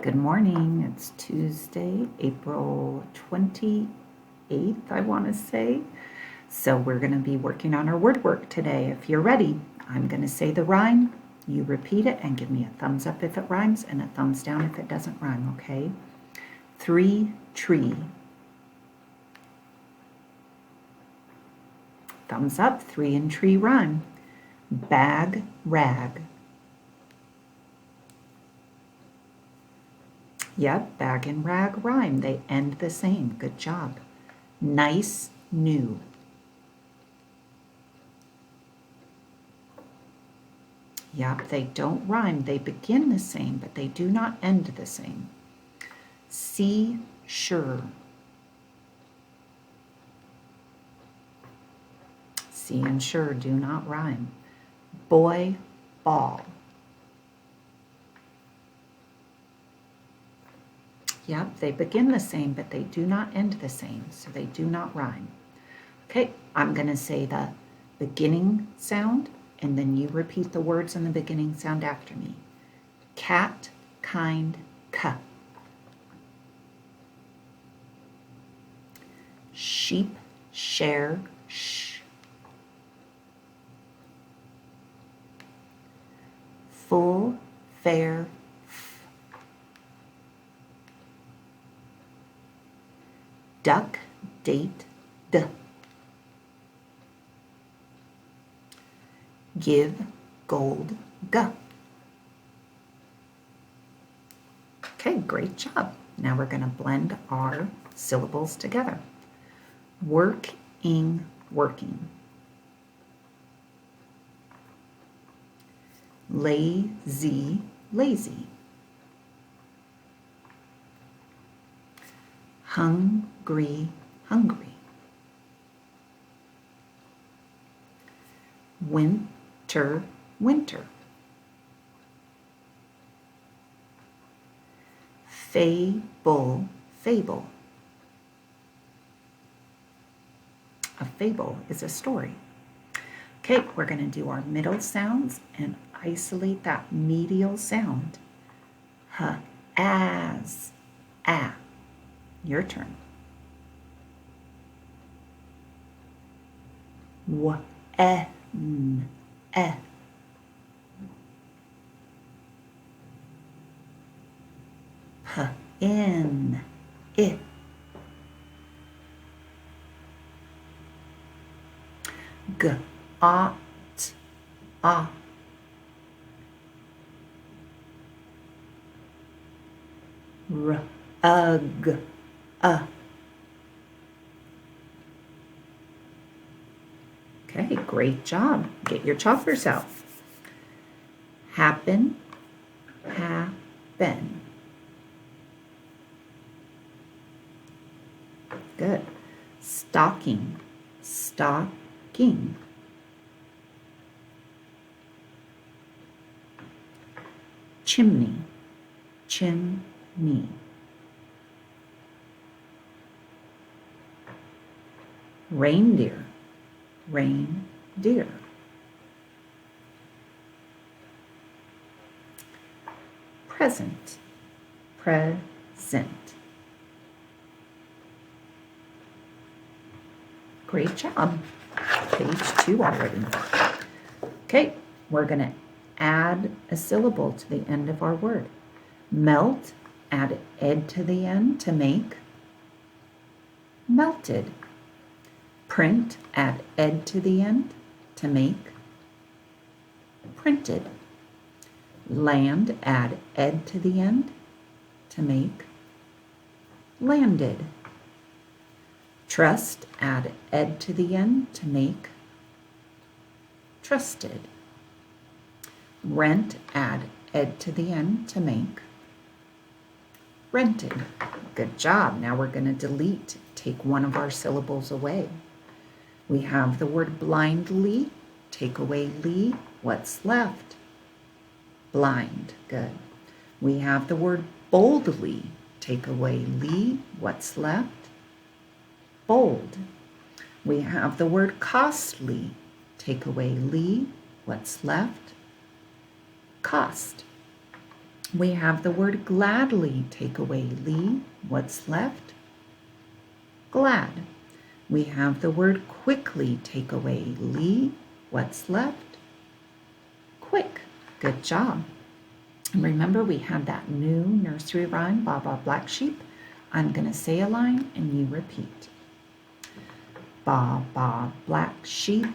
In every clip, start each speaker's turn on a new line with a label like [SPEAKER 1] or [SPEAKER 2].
[SPEAKER 1] Good morning. It's Tuesday, April 28th, I want to say. So we're going to be working on our word work today. If you're ready, I'm going to say the rhyme. You repeat it and give me a thumbs up if it rhymes and a thumbs down if it doesn't rhyme, okay? 3 tree. Thumbs up, 3 and tree rhyme. Bag, rag. Yep, bag and rag rhyme. They end the same. Good job. Nice, new. Yep, they don't rhyme. They begin the same, but they do not end the same. See, sure. See and sure do not rhyme. Boy, ball. Yep, they begin the same, but they do not end the same, so they do not rhyme. Okay, I'm going to say the beginning sound, and then you repeat the words in the beginning sound after me. Cat, kind, ka. Sheep, share, sh. Full, fair, f. Duck, date, d. Give, gold, g. Okay, great job. Now we're going to blend our syllables together. Working, working. Lazy, lazy. Hungry, hungry. Winter, winter. Fable, fable. A fable is a story. Okay, we're going to do our middle sounds and isolate that medial sound. H, as, a. Your turn. W, n, e. P, in, I. G, ought, a. R, ug, a. Okay, great job. Get your choppers out. Happen, happen. Good. Stocking, stocking. Chimney, chimney. Reindeer, reindeer. Present, present. Great job. Page 2 already. Okay, we're going to add a syllable to the end of our word. Melt, add ed to the end to make melted. Print, add ed to the end to make printed. Land, add ed to the end to make landed. Trust, add ed to the end to make trusted. Rent, add ed to the end to make rented. Good job. Now we're going to delete, take one of our syllables away. We have the word blindly, take away ly, what's left? Blind, good. We have the word boldly, take away ly, what's left? Bold. We have the word costly, take away ly, what's left? Cost. We have the word gladly. Take away ly. What's left? Glad. We have the word quickly. Take away ly. What's left? Quick. Good job. And remember, we had that new nursery rhyme, Baa Baa Black Sheep. I'm going to say a line and you repeat. Baa Baa Black Sheep,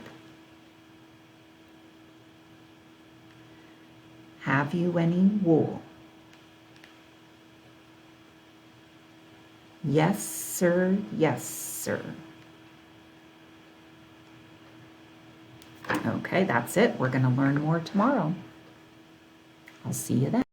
[SPEAKER 1] have you any wool? Yes, sir. Yes, sir. Okay, that's it. We're going to learn more tomorrow. I'll see you then.